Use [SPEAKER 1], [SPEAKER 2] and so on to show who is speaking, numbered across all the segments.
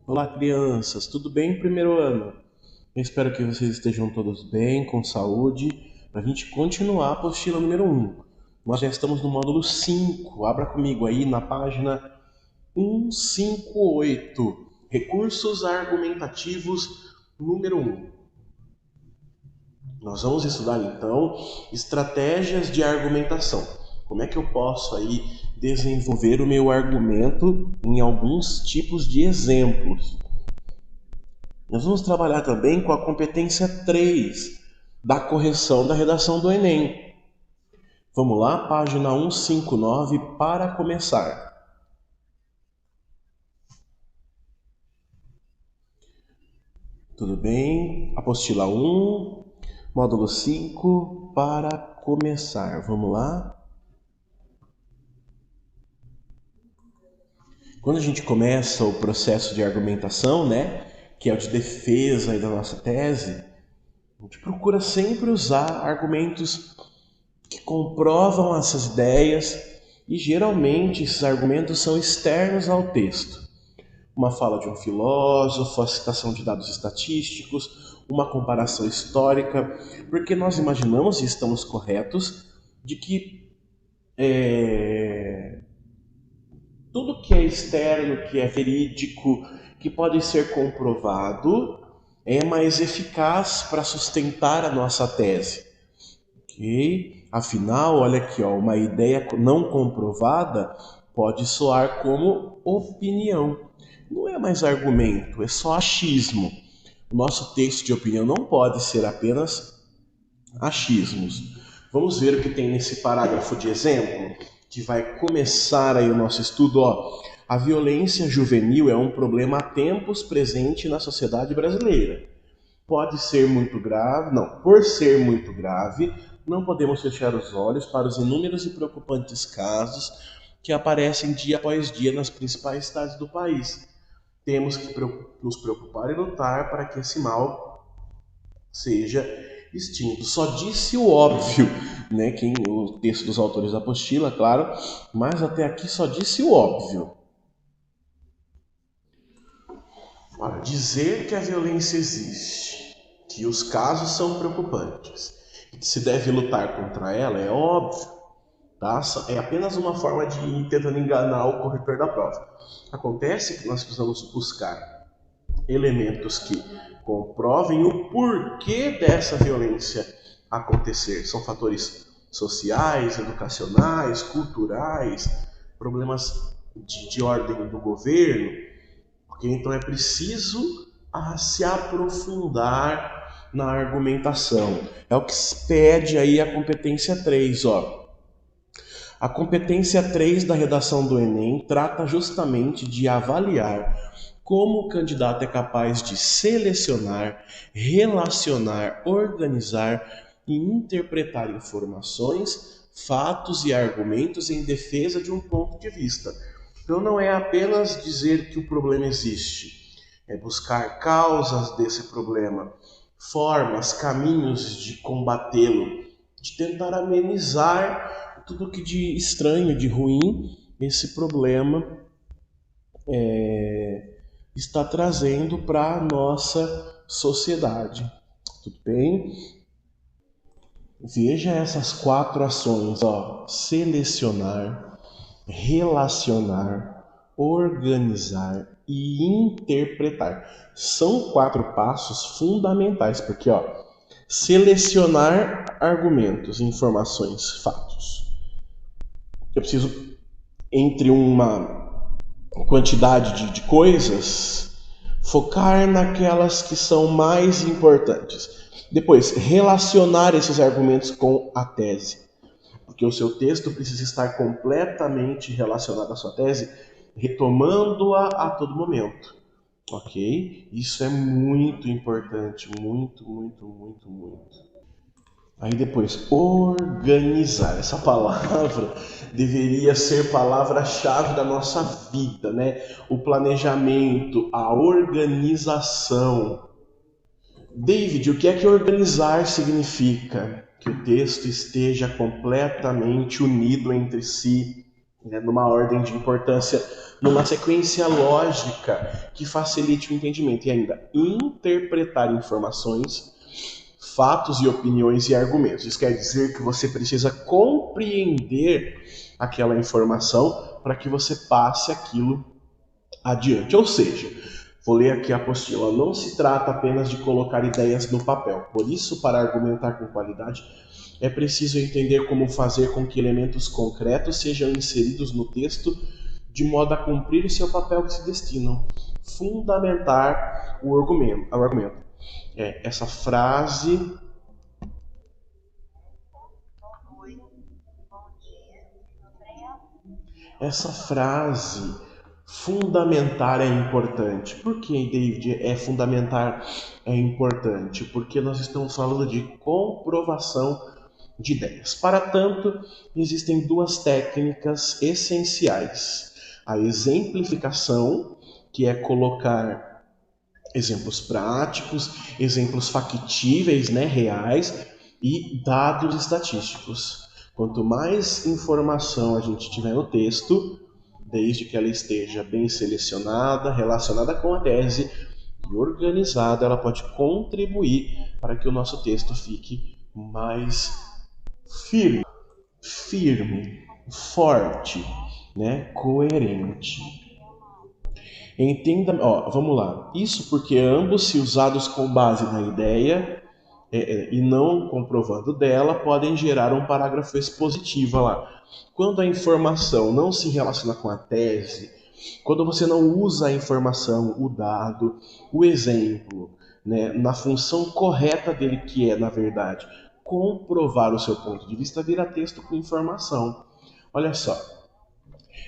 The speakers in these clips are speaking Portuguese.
[SPEAKER 1] Olá, crianças, tudo bem, primeiro ano? Eu espero que vocês estejam todos bem, com saúde, para a gente continuar a apostila número 1. Nós já estamos no módulo 5. Abra comigo aí na página 158, Recursos Argumentativos número 1. Nós vamos estudar então estratégias de argumentação. Como é que eu posso aí desenvolver o meu argumento em alguns tipos de exemplos? Nós vamos trabalhar também com a competência 3 da correção da redação do Enem. Vamos lá, página 159 para começar. Tudo bem? Apostila 1, módulo 5 para começar. Vamos lá? Quando a gente começa o processo de argumentação, que é o de defesa da nossa tese, a gente procura sempre usar argumentos que comprovam essas ideias e geralmente esses argumentos são externos ao texto. Uma fala de um filósofo, a citação de dados estatísticos, uma comparação histórica, porque nós imaginamos e estamos corretos de que tudo que é externo, que é verídico, que pode ser comprovado, é mais eficaz para sustentar a nossa tese. Ok? Afinal, olha aqui, uma ideia não comprovada pode soar como opinião. Não é mais argumento, é só achismo. O nosso texto de opinião não pode ser apenas achismos. Vamos ver o que tem nesse parágrafo de exemplo, que vai começar aí o nosso estudo. A violência juvenil é um problema há tempos presente na sociedade brasileira. Pode ser muito grave, por ser muito grave, não podemos fechar os olhos para os inúmeros e preocupantes casos que aparecem dia após dia nas principais cidades do país. Temos que nos preocupar e lutar para que esse mal seja extinto. Só disse o óbvio, Quem, o texto dos autores da apostila, claro, mas até aqui só disse o óbvio. Ora, dizer que a violência existe, que os casos são preocupantes, que se deve lutar contra ela é óbvio, tá? É apenas uma forma de ir tentando enganar o corretor da prova. Acontece que nós precisamos buscar elementos que comprovem o porquê dessa violência acontecer. São fatores sociais, educacionais, culturais, problemas de ordem do governo. Okay? Então é preciso se aprofundar na argumentação. É o que se pede aí a competência 3. A competência 3 da redação do Enem trata justamente de avaliar como o candidato é capaz de selecionar, relacionar, organizar e interpretar informações, fatos e argumentos em defesa de um ponto de vista. Então não é apenas dizer que o problema existe, é buscar causas desse problema, formas, caminhos de combatê-lo, de tentar amenizar tudo que de estranho, de ruim, esse problema está trazendo para a nossa sociedade. Tudo bem? Veja essas 4 ações, selecionar, relacionar, organizar e interpretar. São 4 passos fundamentais, porque selecionar argumentos, informações, fatos. Eu preciso, entre uma quantidade de coisas, focar naquelas que são mais importantes. Depois, relacionar esses argumentos com a tese, porque o seu texto precisa estar completamente relacionado à sua tese, retomando-a a todo momento. Ok? Isso é muito importante, muito, muito, muito, muito. Aí depois, organizar. Essa palavra deveria ser palavra-chave da nossa vida, O planejamento, a organização. David, o que é que organizar significa? Que o texto esteja completamente unido entre si, né, numa ordem de importância, numa sequência lógica que facilite o entendimento e ainda interpretar informações, fatos e opiniões e argumentos. Isso quer dizer que você precisa compreender aquela informação para que você passe aquilo adiante. Ou seja, vou ler aqui a apostila. Não se trata apenas de colocar ideias no papel. Por isso, para argumentar com qualidade, é preciso entender como fazer com que elementos concretos sejam inseridos no texto de modo a cumprir o seu papel que se destinam. Fundamentar o argumento. Essa frase... Essa frase, fundamentar é importante. Por que, David, fundamentar é importante? Porque nós estamos falando de comprovação de ideias. Para tanto, existem duas técnicas essenciais. A exemplificação, que é colocar exemplos práticos, exemplos factíveis, né, reais, e dados estatísticos. Quanto mais informação a gente tiver no texto, desde que ela esteja bem selecionada, relacionada com a tese e organizada, ela pode contribuir para que o nosso texto fique mais firme, forte, né, coerente. Entenda, vamos lá. Isso porque ambos, se usados com base na ideia e não comprovando dela, podem gerar um parágrafo expositivo lá. Quando a informação não se relaciona com a tese, quando você não usa a informação, o dado, o exemplo, né, na função correta dele, que é, na verdade, comprovar o seu ponto de vista, vira texto com informação. Olha só.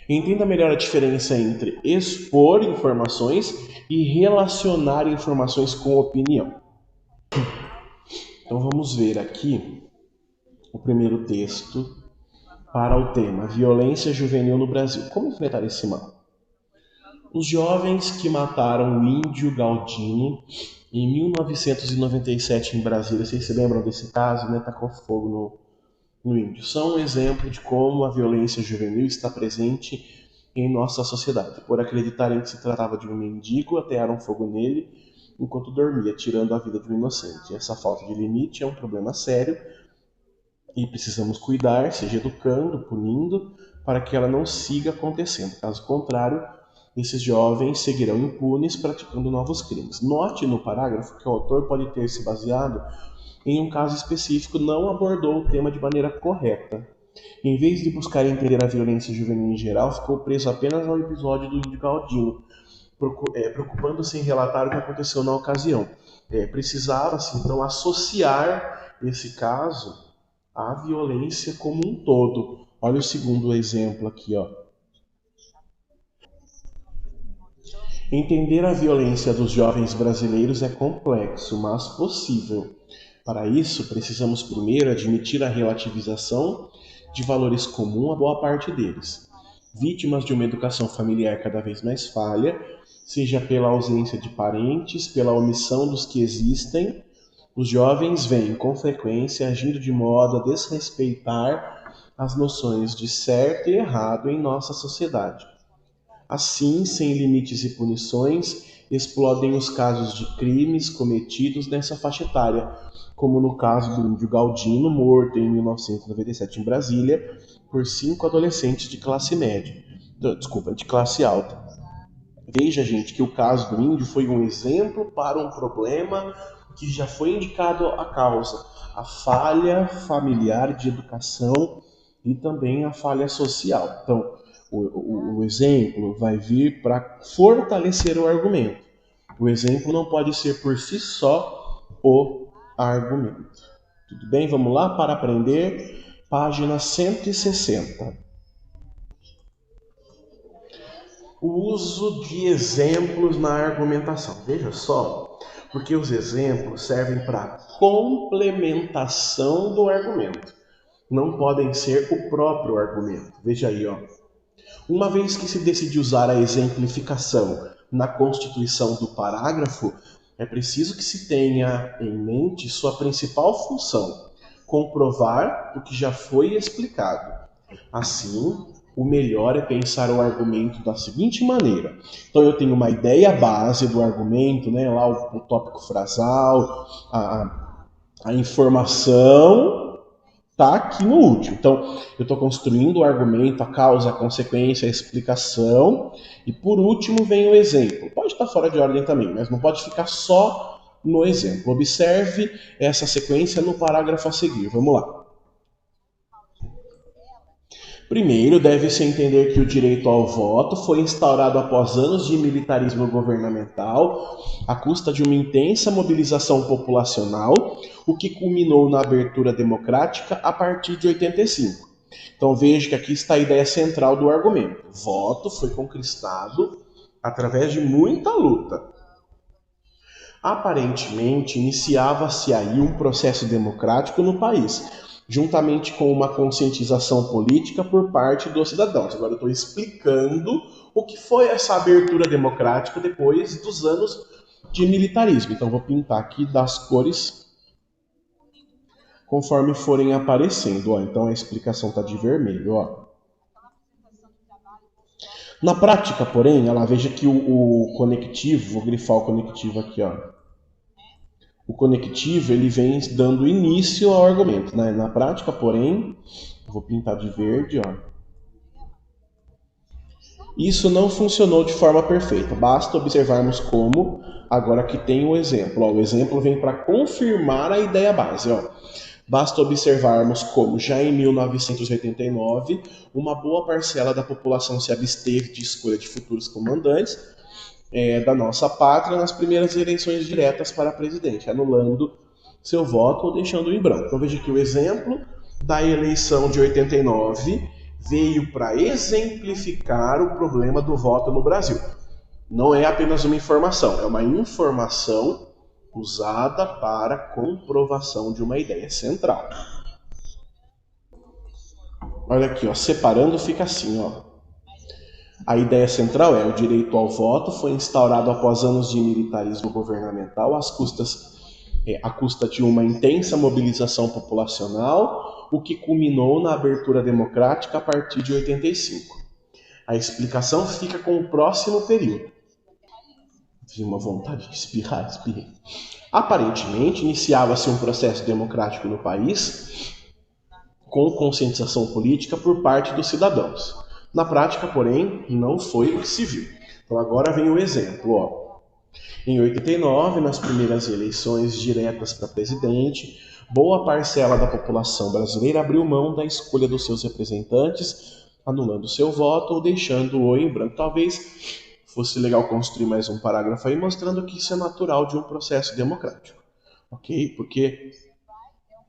[SPEAKER 1] Entenda melhor a diferença entre expor informações e relacionar informações com opinião. Então vamos ver aqui o primeiro texto para o tema Violência Juvenil no Brasil. Como enfrentar esse mal? Os jovens que mataram o índio Galdino em 1997 em Brasília, vocês se lembram desse caso, né? Tacou fogo no índio. São um exemplo de como a violência juvenil está presente em nossa sociedade. Por acreditarem que se tratava de um mendigo, atearam fogo nele enquanto dormia, tirando a vida de um inocente. Essa falta de limite é um problema sério e precisamos cuidar, seja educando, punindo, para que ela não siga acontecendo. Caso contrário, esses jovens seguirão impunes praticando novos crimes. Note no parágrafo que o autor pode ter se baseado em um caso específico, não abordou o tema de maneira correta. Em vez de buscar entender a violência juvenil em geral, ficou preso apenas ao episódio do índio Galdino, preocupando-se em relatar o que aconteceu na ocasião. Precisava-se, então, associar esse caso à violência como um todo. Olha o segundo exemplo aqui, ó. Entender a violência dos jovens brasileiros é complexo, mas possível. Para isso, precisamos primeiro admitir a relativização de valores comuns a boa parte deles. Vítimas de uma educação familiar cada vez mais falha, seja pela ausência de parentes, pela omissão dos que existem, os jovens vêm, com frequência, agindo de modo a desrespeitar as noções de certo e errado em nossa sociedade. Assim, sem limites e punições, explodem os casos de crimes cometidos nessa faixa etária, como no caso do índio Galdino, morto em 1997 em Brasília, por 5 adolescentes de classe média. De classe alta. Veja, gente, que o caso do índio foi um exemplo para um problema que já foi indicado a causa, a falha familiar de educação e também a falha social. Então, o exemplo vai vir para fortalecer o argumento. O exemplo não pode ser por si só o argumento. Tudo bem? Vamos lá para aprender. Página 160. O uso de exemplos na argumentação. Veja só, porque os exemplos servem para complementação do argumento. Não podem ser o próprio argumento. Veja aí, ó. Uma vez que se decide usar a exemplificação na constituição do parágrafo, é preciso que se tenha em mente sua principal função, comprovar o que já foi explicado. Assim, o melhor é pensar o argumento da seguinte maneira. Então eu tenho uma ideia base do argumento, né? Lá o tópico frasal, a informação está aqui no último. Então eu estou construindo o argumento, a causa, a consequência, a explicação, e por último vem o exemplo. Pode estar fora de ordem também, mas não pode ficar só no exemplo. Observe essa sequência no parágrafo a seguir. Vamos lá. Primeiro, deve-se entender que o direito ao voto foi instaurado após anos de militarismo governamental, à custa de uma intensa mobilização populacional, o que culminou na abertura democrática a partir de 85. Então veja que aqui está a ideia central do argumento. O voto foi conquistado através de muita luta. Aparentemente, iniciava-se aí um processo democrático no país, juntamente com uma conscientização política por parte dos cidadãos. Agora eu estou explicando o que foi essa abertura democrática depois dos anos de militarismo. Então vou pintar aqui das cores conforme forem aparecendo. Ó, então a explicação está de vermelho. Ó. Na prática, porém, ela veja que o conectivo, vou grifar o conectivo aqui, ó. O conectivo ele vem dando início ao argumento. Né? Na prática, porém, vou pintar de verde, ó. Isso não funcionou de forma perfeita. Basta observarmos como, agora que tem o exemplo. Ó, o exemplo vem para confirmar a ideia base. Ó. Basta observarmos como, já em 1989, uma boa parcela da população se absteve de escolha de futuros comandantes da nossa pátria nas primeiras eleições diretas para presidente, anulando seu voto ou deixando em branco. Então veja que o exemplo da eleição de 89 veio para exemplificar o problema do voto no Brasil. Não é apenas uma informação, é uma informação usada para comprovação de uma ideia central. Olha aqui, ó, separando fica assim, ó. A ideia central é: o direito ao voto foi instaurado após anos de militarismo governamental, à custa de uma intensa mobilização populacional, o que culminou na abertura democrática a partir de 85. A explicação fica com o próximo período. Tive uma vontade de espirrei. Aparentemente, iniciava-se um processo democrático no país, com conscientização política por parte dos cidadãos. Na prática, porém, não foi o que se viu. Então agora vem o exemplo. Ó. Em 89, nas primeiras eleições diretas para presidente, boa parcela da população brasileira abriu mão da escolha dos seus representantes, anulando seu voto ou deixando-o em branco. Talvez fosse legal construir mais um parágrafo aí, mostrando que isso é natural de um processo democrático. Ok? Porque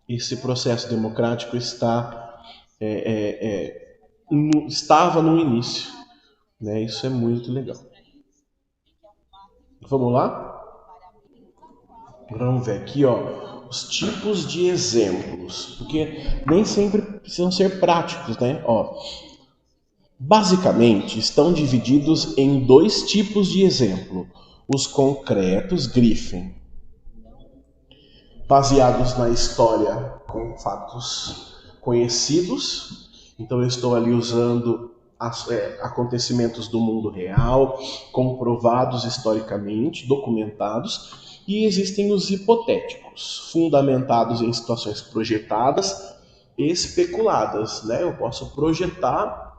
[SPEAKER 1] esse processo democrático estava no início, né? Isso é muito legal. Vamos lá? Vamos ver aqui, ó, os tipos de exemplos, porque nem sempre precisam ser práticos, né? Ó, basicamente, estão divididos em dois tipos de exemplo: os concretos, grifem, baseados na história com fatos conhecidos. Então eu estou ali usando acontecimentos do mundo real, comprovados historicamente, documentados, e existem os hipotéticos, fundamentados em situações projetadas e especuladas. Né? Eu posso projetar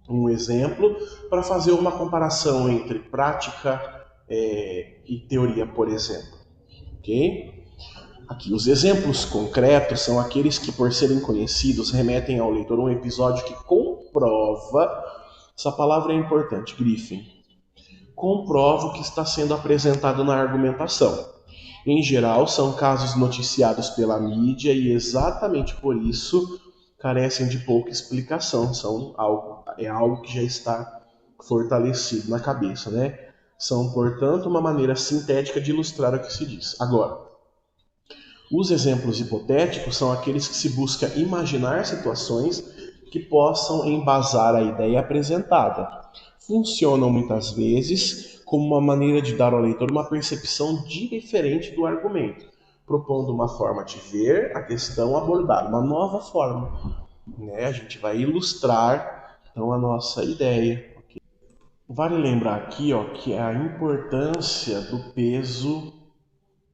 [SPEAKER 1] um exemplo para fazer uma comparação entre prática e teoria, por exemplo. Ok? Aqui, os exemplos concretos são aqueles que, por serem conhecidos, remetem ao leitor um episódio que comprova, essa palavra é importante, grifem, comprova o que está sendo apresentado na argumentação. Em geral, são casos noticiados pela mídia e exatamente por isso carecem de pouca explicação, é algo que já está fortalecido na cabeça, né? São, portanto, uma maneira sintética de ilustrar o que se diz. Agora, os exemplos hipotéticos são aqueles que se busca imaginar situações que possam embasar a ideia apresentada. Funcionam muitas vezes como uma maneira de dar ao leitor uma percepção diferente do argumento, propondo uma forma de ver a questão abordada, uma nova forma. Né? A gente vai ilustrar Então a nossa ideia. Vale lembrar aqui, ó, que é a importância do peso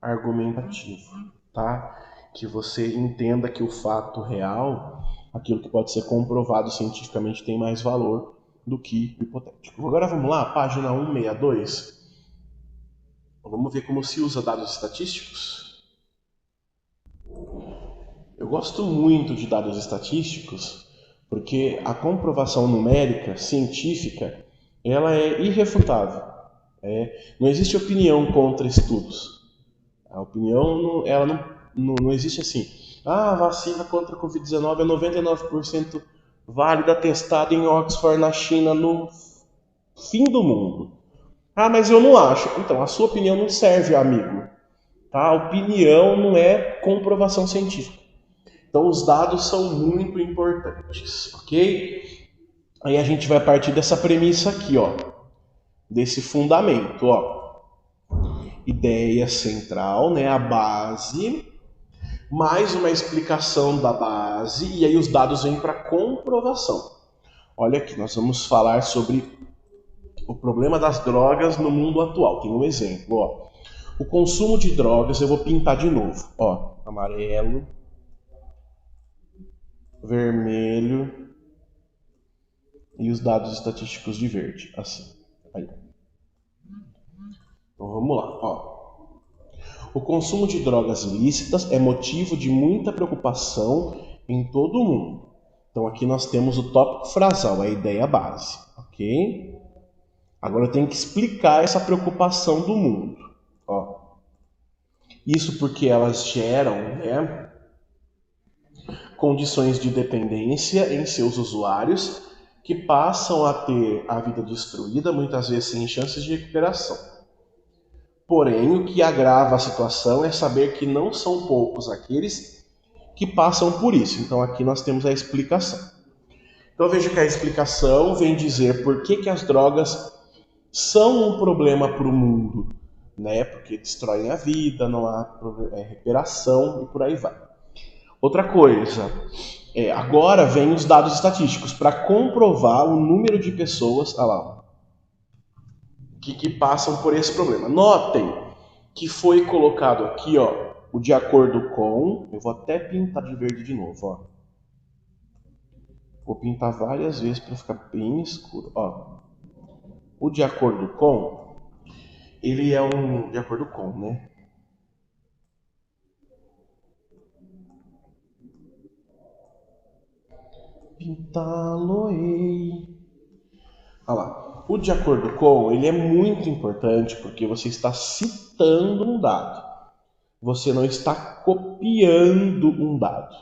[SPEAKER 1] argumentativo, tá? Que você entenda que o fato real, aquilo que pode ser comprovado cientificamente, tem mais valor do que o hipotético. Agora vamos lá, página 162. Vamos ver como se usa dados estatísticos. Eu gosto muito de dados estatísticos porque a comprovação numérica, científica, ela é irrefutável. Não existe opinião contra estudos. A opinião não existe assim. A vacina contra a Covid-19 é 99% válida, testada em Oxford, na China, no fim do mundo. Ah, mas eu não acho. Então, a sua opinião não serve, amigo. Tá? A opinião não é comprovação científica. Então, os dados são muito importantes, ok? Aí a gente vai partir dessa premissa aqui, ó, desse fundamento, ó. Ideia central, né, a base, mais uma explicação da base, e aí os dados vêm para comprovação. Olha aqui, nós vamos falar sobre o problema das drogas no mundo atual. Tem um exemplo, ó. O consumo de drogas, eu vou pintar de novo, ó, amarelo, vermelho e os dados estatísticos de verde, assim. Aí. Então vamos lá, ó. O consumo de drogas ilícitas é motivo de muita preocupação em todo o mundo. Então aqui nós temos o tópico frasal, a ideia base, ok? Agora eu tenho que explicar essa preocupação do mundo, ó. Isso porque elas geram, né, condições de dependência em seus usuários que passam a ter a vida destruída, muitas vezes sem chances de recuperação. Porém, o que agrava a situação é saber que não são poucos aqueles que passam por isso. Então aqui nós temos a explicação. Então veja que a explicação vem dizer por que as drogas são um problema para o mundo, né? Porque destroem a vida, não há recuperação e por aí vai. Outra coisa, agora vem os dados estatísticos para comprovar o número de pessoas, que passam por esse problema. Notem que foi colocado aqui, ó, o de acordo com, eu vou até pintar de verde de novo, ó. Vou pintar várias vezes para ficar bem escuro, ó. O de acordo com, ele é um de acordo com, né? Pintá-lo-ei. Olha lá. O de acordo com, ele é muito importante porque você está citando um dado. Você não está copiando um dado.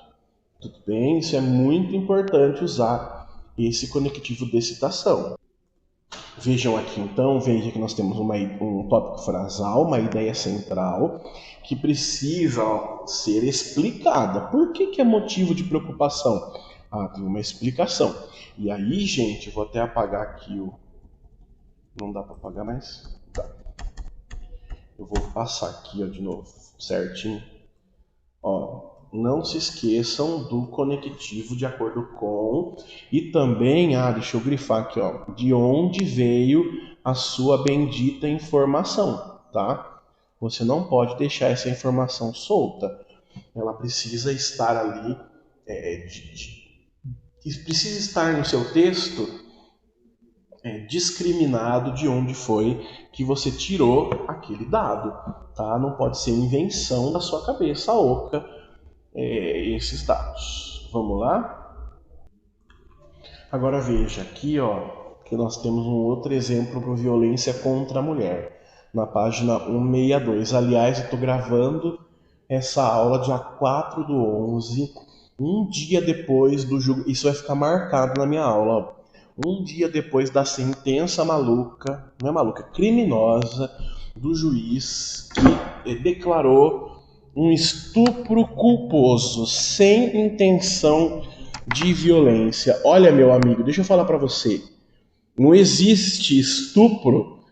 [SPEAKER 1] Tudo bem? Isso é muito importante usar esse conectivo de citação. Vejam aqui então, veja que nós temos um tópico frasal, uma ideia central, que precisa ser explicada. Por que é motivo de preocupação? Ah, tem uma explicação. E aí, gente, eu vou até apagar aqui o... Não dá para apagar mais? Tá. Eu vou passar aqui, ó, de novo, certinho. Ó, não se esqueçam do conectivo de acordo com, e também, deixa eu grifar aqui, ó, de onde veio a sua bendita informação, tá? Você não pode deixar essa informação solta. Ela precisa estar ali, precisa estar no seu texto discriminado de onde foi que você tirou aquele dado, tá? Não pode ser invenção da sua cabeça oca esses dados. Vamos lá? Agora veja aqui, ó, que nós temos um outro exemplo para violência contra a mulher, na página 162. Aliás, eu estou gravando essa aula dia 4/11, um dia depois do julgamento. Isso vai ficar marcado na minha aula, ó. Um dia depois da sentença maluca, não é maluca, criminosa, do juiz que declarou um estupro culposo, sem intenção de violência. Olha, meu amigo, deixa eu falar para você. Não existe estupro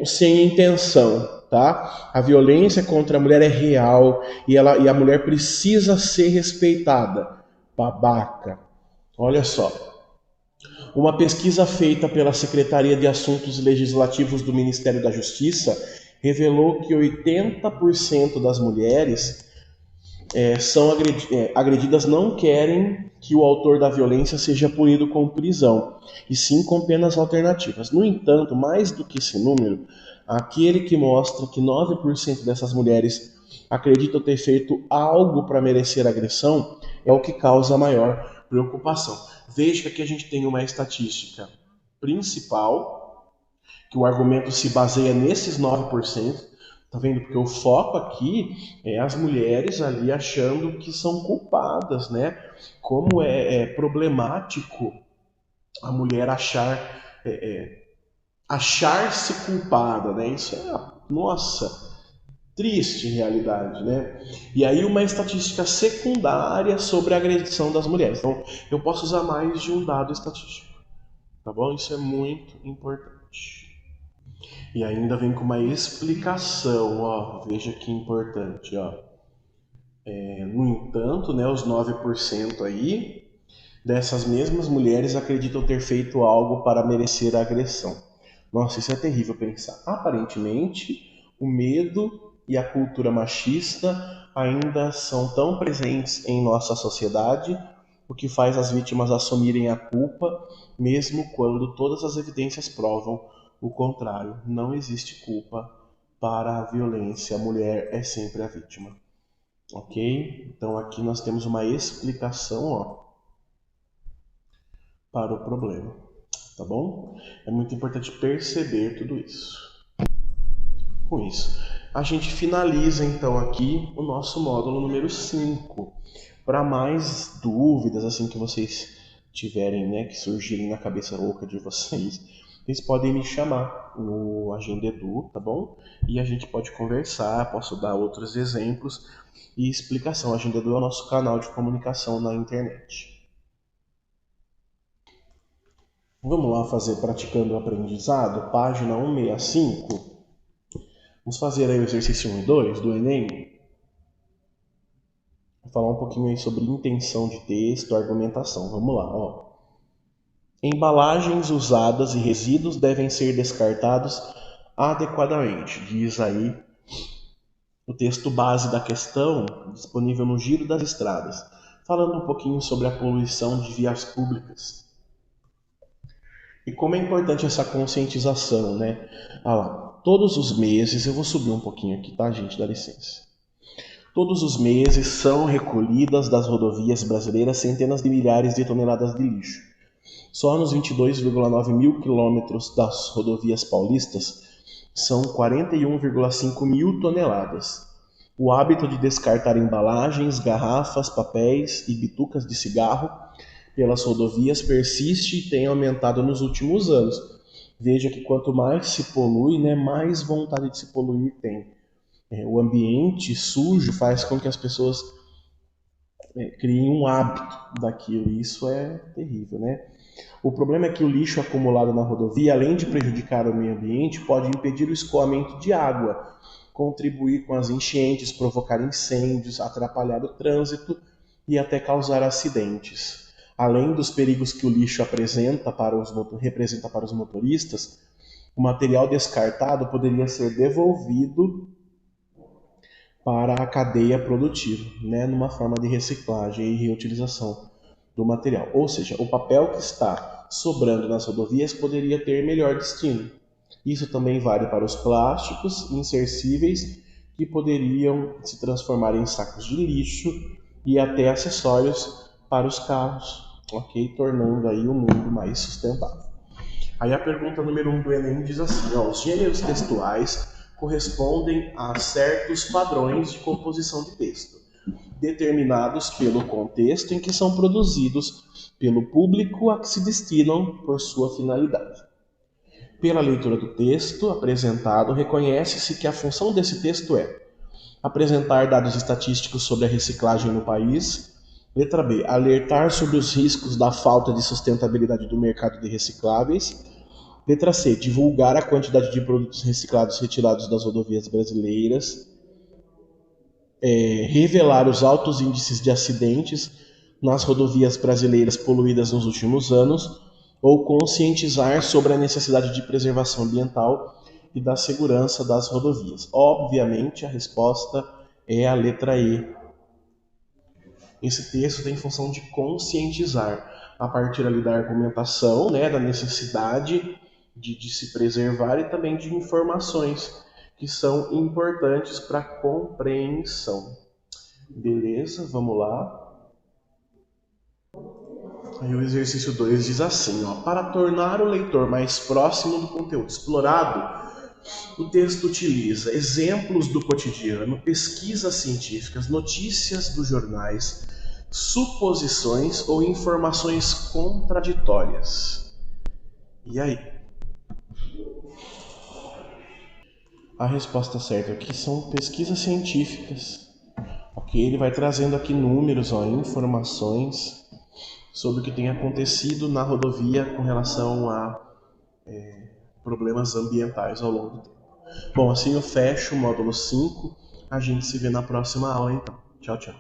[SPEAKER 1] sem intenção, tá? A violência contra a mulher é real e a mulher precisa ser respeitada. Babaca. Olha só. Uma pesquisa feita pela Secretaria de Assuntos Legislativos do Ministério da Justiça revelou que 80% das mulheres são agredidas não querem que o autor da violência seja punido com prisão, e sim com penas alternativas. No entanto, mais do que esse número, aquele que mostra que 9% dessas mulheres acreditam ter feito algo para merecer agressão é o que causa maior preocupação. Veja que aqui a gente tem uma estatística principal, que o argumento se baseia nesses 9%. Tá vendo? Porque o foco aqui é as mulheres ali achando que são culpadas, né? Como é problemático a mulher achar-se culpada, né? Isso nossa, triste realidade, né? E aí uma estatística secundária sobre a agressão das mulheres. Então, eu posso usar mais de um dado estatístico, tá bom? Isso é muito importante. E ainda vem com uma explicação, ó, veja que importante, ó. No entanto, né, os 9% aí dessas mesmas mulheres acreditam ter feito algo para merecer a agressão. Nossa, isso é terrível pensar. Aparentemente, o medo e a cultura machista ainda são tão presentes em nossa sociedade, o que faz as vítimas assumirem a culpa, mesmo quando todas as evidências provam o contrário. Não existe culpa para a violência, a mulher é sempre a vítima. Ok? Então aqui nós temos uma explicação, ó, para o problema, tá bom? É muito importante perceber tudo isso. Com isso, a gente finaliza então aqui o nosso módulo número 5. Para mais dúvidas assim que vocês tiverem, né, que surgirem na cabeça louca de vocês podem me chamar no Agenda Edu, tá bom? E a gente pode conversar, posso dar outros exemplos e explicação. A Agenda Edu é o nosso canal de comunicação na internet. Vamos lá fazer praticando o aprendizado, página 165. Vamos fazer aí o exercício 1 e 2 do Enem. Vou falar um pouquinho aí sobre intenção de texto, argumentação. Vamos lá, ó. Embalagens usadas e resíduos devem ser descartados adequadamente, diz aí o texto base da questão, disponível no Giro das Estradas, falando um pouquinho sobre a poluição de vias públicas. E como é importante essa conscientização, né? Ah lá, todos os meses, eu vou subir um pouquinho aqui, tá, gente? Dá licença. Todos os meses são recolhidas das rodovias brasileiras centenas de milhares de toneladas de lixo. Só nos 22,9 mil quilômetros das rodovias paulistas são 41,5 mil toneladas. O hábito de descartar embalagens, garrafas, papéis e bitucas de cigarro pelas rodovias persiste e tem aumentado nos últimos anos. Veja que quanto mais se polui, né, mais vontade de se poluir tem. O ambiente sujo faz com que as pessoas criem um hábito daquilo, e isso é terrível, né? O problema é que o lixo acumulado na rodovia, além de prejudicar o meio ambiente, pode impedir o escoamento de água, contribuir com as enchentes, provocar incêndios, atrapalhar o trânsito e até causar acidentes. Além dos perigos que o lixo representa para os motoristas, o material descartado poderia ser devolvido para a cadeia produtiva, né, numa forma de reciclagem e reutilização do material. Ou seja, o papel que está sobrando nas rodovias poderia ter melhor destino. Isso também vale para os plásticos insercíveis, que poderiam se transformar em sacos de lixo e até acessórios para os carros, ok? Tornando aí o mundo mais sustentável. Aí a pergunta número 1 do Enem diz assim, ó, os gêneros textuais correspondem a certos padrões de composição de texto, determinados pelo contexto em que são produzidos, pelo público a que se destinam por sua finalidade. Pela leitura do texto apresentado, reconhece-se que a função desse texto é apresentar dados estatísticos sobre a reciclagem no país. Letra B. Alertar sobre os riscos da falta de sustentabilidade do mercado de recicláveis. Letra C. Divulgar a quantidade de produtos reciclados retirados das rodovias brasileiras. Revelar os altos índices de acidentes nas rodovias brasileiras poluídas nos últimos anos. ou conscientizar sobre a necessidade de preservação ambiental e da segurança das rodovias. Obviamente, a resposta é a letra E. Esse texto tem função de conscientizar, a partir ali da argumentação, né, da necessidade de se preservar e também de informações que são importantes para a compreensão. Beleza, vamos lá. Aí o exercício 2 diz assim, ó, para tornar o leitor mais próximo do conteúdo explorado, o texto utiliza exemplos do cotidiano, pesquisas científicas, notícias dos jornais, suposições ou informações contraditórias. E aí? A resposta certa aqui são pesquisas científicas. Ok, ele vai trazendo aqui números, ó, informações sobre o que tem acontecido na rodovia com relação a problemas ambientais ao longo do tempo. Bom, assim eu fecho o módulo 5. A gente se vê na próxima aula, então. Tchau, tchau.